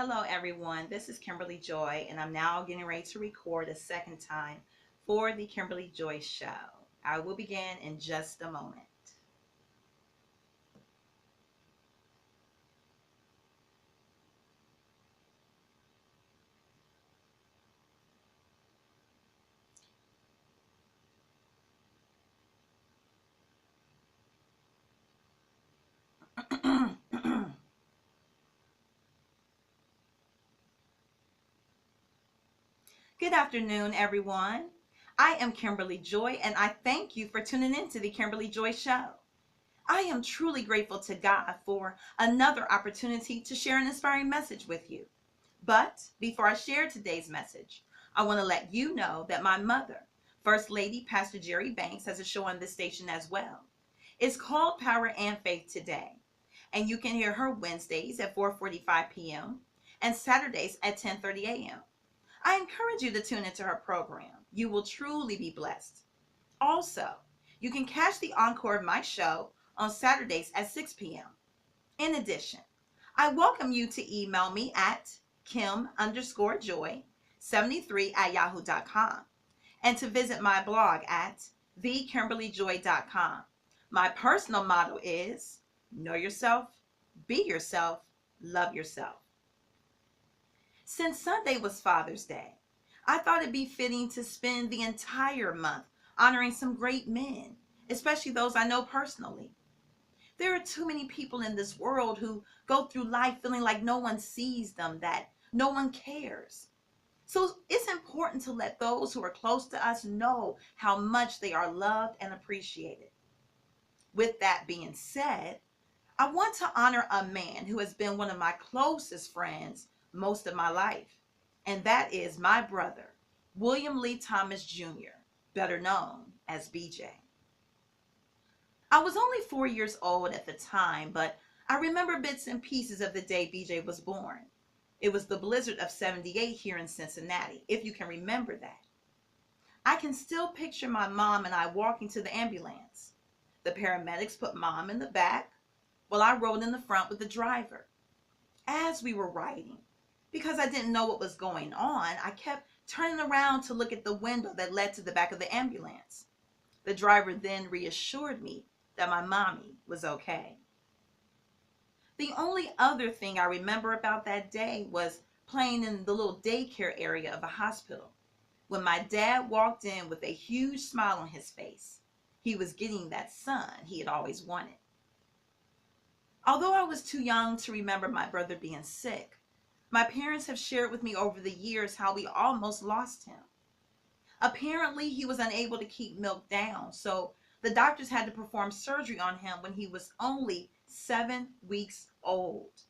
Hello, everyone. This is Kimberly Joy, and I'm now getting ready to record a second time for the Kimberly Joy Show. I will begin in just a moment. Good afternoon, everyone. I am Kimberly Joy, and I thank you for tuning in to the Kimberly Joy Show. I am truly grateful to God for another opportunity to share an inspiring message with you. But before I share today's message, I want to let you know that my mother, First Lady Pastor Jerry Banks, has a show on this station as well. It's called Power and Faith Today, and you can hear her Wednesdays at 4:45 p.m. and Saturdays at 10:30 a.m. I encourage you to tune into her program. You will truly be blessed. Also, you can catch the encore of my show on Saturdays at 6 p.m. In addition, I welcome you to email me at kim_joy73 at yahoo.com and to visit my blog at thekimberlyjoy.com. My personal motto is know yourself, be yourself, love yourself. Since Sunday was Father's Day, I thought it'd be fitting to spend the entire month honoring some great men, especially those I know personally. There are too many people in this world who go through life feeling like no one sees them, that no one cares. So it's important to let those who are close to us know how much they are loved and appreciated. With that being said, I want to honor a man who has been one of my closest friends most of my life, and that is my brother, William Lee Thomas Jr., better known as BJ. I was only 4 years old at the time, but I remember bits and pieces of the day BJ was born. It was the blizzard of 78 here in Cincinnati, if you can remember that. I can still picture my mom and I walking to the ambulance. The paramedics put mom in the back while I rode in the front with the driver. As we were riding, because I didn't know what was going on, I kept turning around to look at the window that led to the back of the ambulance. The driver then reassured me that my mommy was okay. The only other thing I remember about that day was playing in the little daycare area of a hospital when my dad walked in with a huge smile on his face. He was getting that son he had always wanted. Although I was too young to remember my brother being sick, my parents have shared with me over the years how we almost lost him. Apparently, he was unable to keep milk down, so the doctors had to perform surgery on him when he was only 7 weeks old.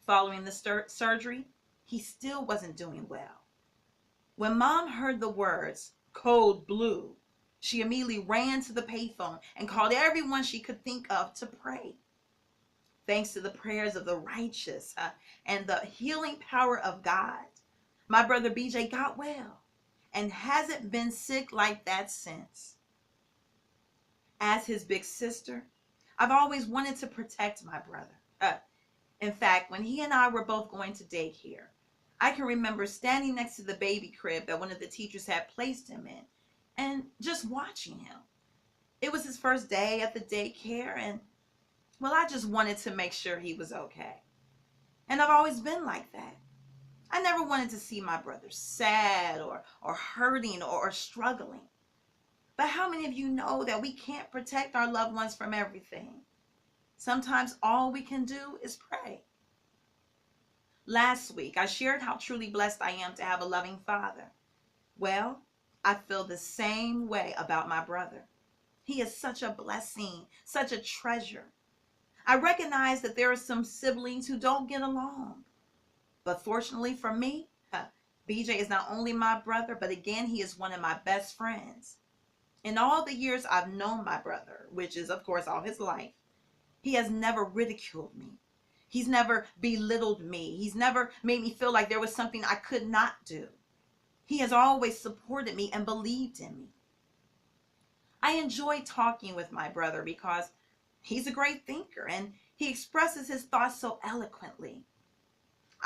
Following the surgery, he still wasn't doing well. When mom heard the words, "Code Blue," she immediately ran to the payphone and called everyone she could think of to pray. Thanks to the prayers of the righteous and the healing power of God, my brother BJ got well and hasn't been sick like that since. As his big sister, I've always wanted to protect my brother. In fact, when he and I were both going to daycare, I can remember standing next to the baby crib that one of the teachers had placed him in and just watching him. It was his first day at the daycare, and well, I just wanted to make sure he was okay. And I've always been like that. I never wanted to see my brother sad or hurting or struggling. But how many of you know that we can't protect our loved ones from everything? Sometimes all we can do is pray. Last week, I shared how truly blessed I am to have a loving father. Well, I feel the same way about my brother. He is such a blessing, such a treasure. I recognize that there are some siblings who don't get along. But fortunately for me, BJ is not only my brother, but again, he is one of my best friends. In all the years I've known my brother, which is, of course, all his life, he has never ridiculed me. He's never belittled me. He's never made me feel like there was something I could not do. He has always supported me and believed in me. I enjoy talking with my brother because he's a great thinker and he expresses his thoughts so eloquently.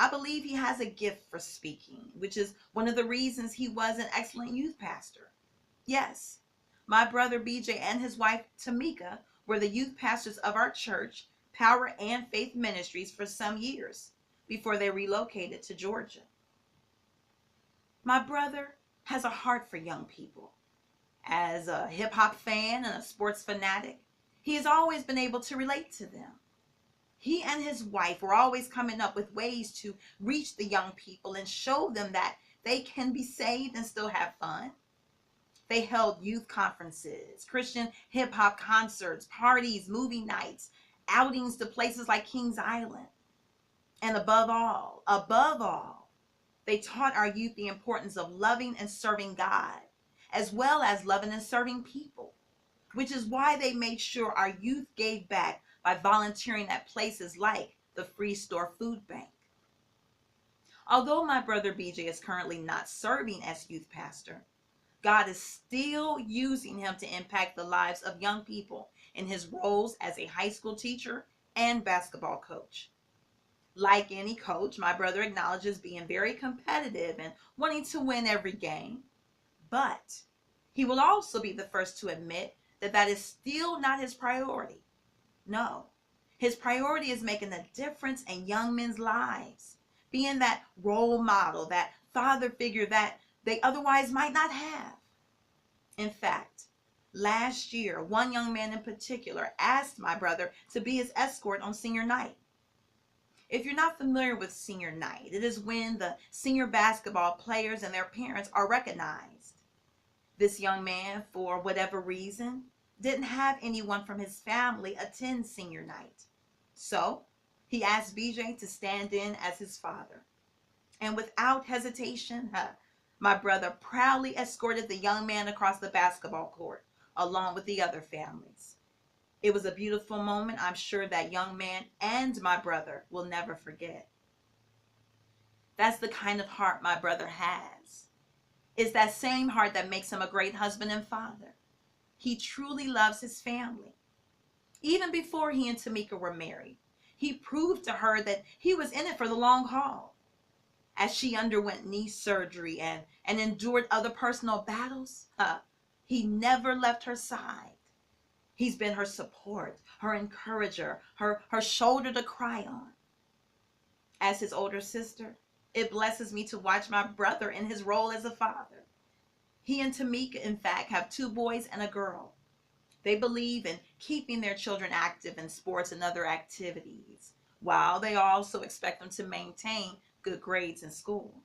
I believe he has a gift for speaking, which is one of the reasons he was an excellent youth pastor. Yes, my brother BJ and his wife Tamika were the youth pastors of our church, Power and Faith Ministries, for some years before they relocated to Georgia. My brother has a heart for young people. As a hip hop fan and a sports fanatic, he has always been able to relate to them. He and his wife were always coming up with ways to reach the young people and show them that they can be saved and still have fun. They held youth conferences, Christian hip hop concerts, parties, movie nights, outings to places like Kings Island. And above all, they taught our youth the importance of loving and serving God, as well as loving and serving people, which is why they made sure our youth gave back by volunteering at places like the Free Store Food Bank. Although my brother BJ is currently not serving as youth pastor, God is still using him to impact the lives of young people in his roles as a high school teacher and basketball coach. Like any coach, my brother acknowledges being very competitive and wanting to win every game, but he will also be the first to admit that that is still not his priority. No, his priority is making a difference in young men's lives, being that role model, that father figure that they otherwise might not have. In fact, last year, one young man in particular asked my brother to be his escort on senior night. If you're not familiar with senior night, it is when the senior basketball players and their parents are recognized. This young man, for whatever reason, didn't have anyone from his family attend senior night. So he asked BJ to stand in as his father. And without hesitation, my brother proudly escorted the young man across the basketball court, along with the other families. It was a beautiful moment I'm sure that young man and my brother will never forget. That's the kind of heart my brother has. It's that same heart that makes him a great husband and father. He truly loves his family. Even before he and Tamika were married, he proved to her that he was in it for the long haul. As she underwent knee surgery and endured other personal battles, he never left her side. He's been her support, her encourager, her shoulder to cry on. As his older sister, it blesses me to watch my brother in his role as a father. He and Tamika, in fact, have 2 boys and a girl. They believe in keeping their children active in sports and other activities, while they also expect them to maintain good grades in school.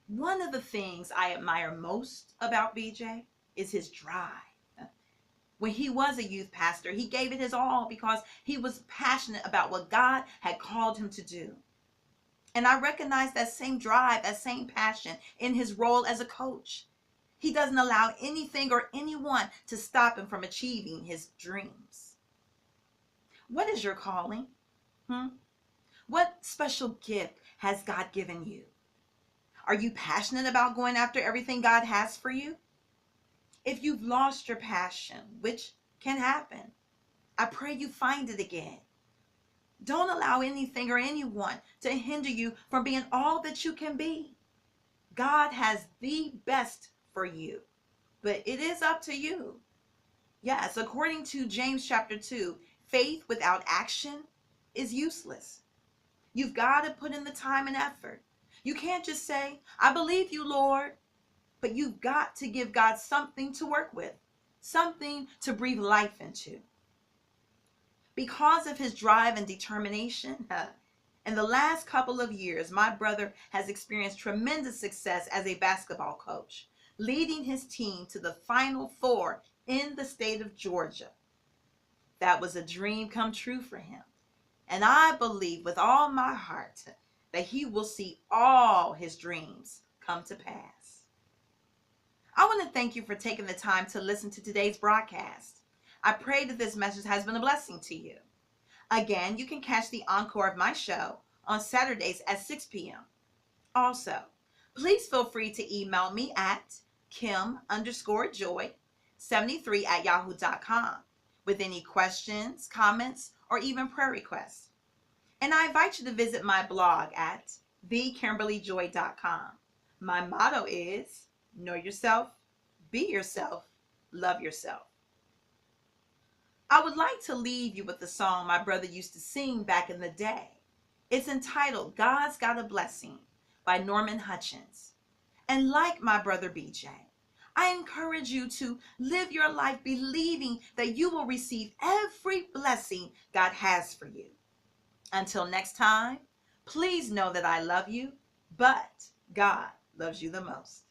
One of the things I admire most about BJ is his drive. When he was a youth pastor, he gave it his all because he was passionate about what God had called him to do. And I recognize that same drive, that same passion in his role as a coach. He doesn't allow anything or anyone to stop him from achieving his dreams. What is your calling? What special gift has God given you? Are you passionate about going after everything God has for you? If you've lost your passion, which can happen, I pray you find it again. Don't allow anything or anyone to hinder you from being all that you can be. God has the best for you, but it is up to you. Yes, according to James chapter 2, faith without action is useless. You've got to put in the time and effort. You can't just say, I believe you, Lord. But you've got to give God something to work with, something to breathe life into. Because of his drive and determination, in the last couple of years, my brother has experienced tremendous success as a basketball coach, leading his team to the Final Four in the state of Georgia. That was a dream come true for him. And I believe with all my heart that he will see all his dreams come to pass. I want to thank you for taking the time to listen to today's broadcast. I pray that this message has been a blessing to you. Again, you can catch the encore of my show on Saturdays at 6 p.m. Also, please feel free to email me at kim_joy73@yahoo.com with any questions, comments, or even prayer requests. And I invite you to visit my blog at thekimberlyjoy.com. My motto is know yourself, be yourself, love yourself. I would like to leave you with the song my brother used to sing back in the day. It's entitled God's Got a Blessing by Norman Hutchins. And like my brother BJ, I encourage you to live your life believing that you will receive every blessing God has for you. Until next time, please know that I love you, but God loves you the most.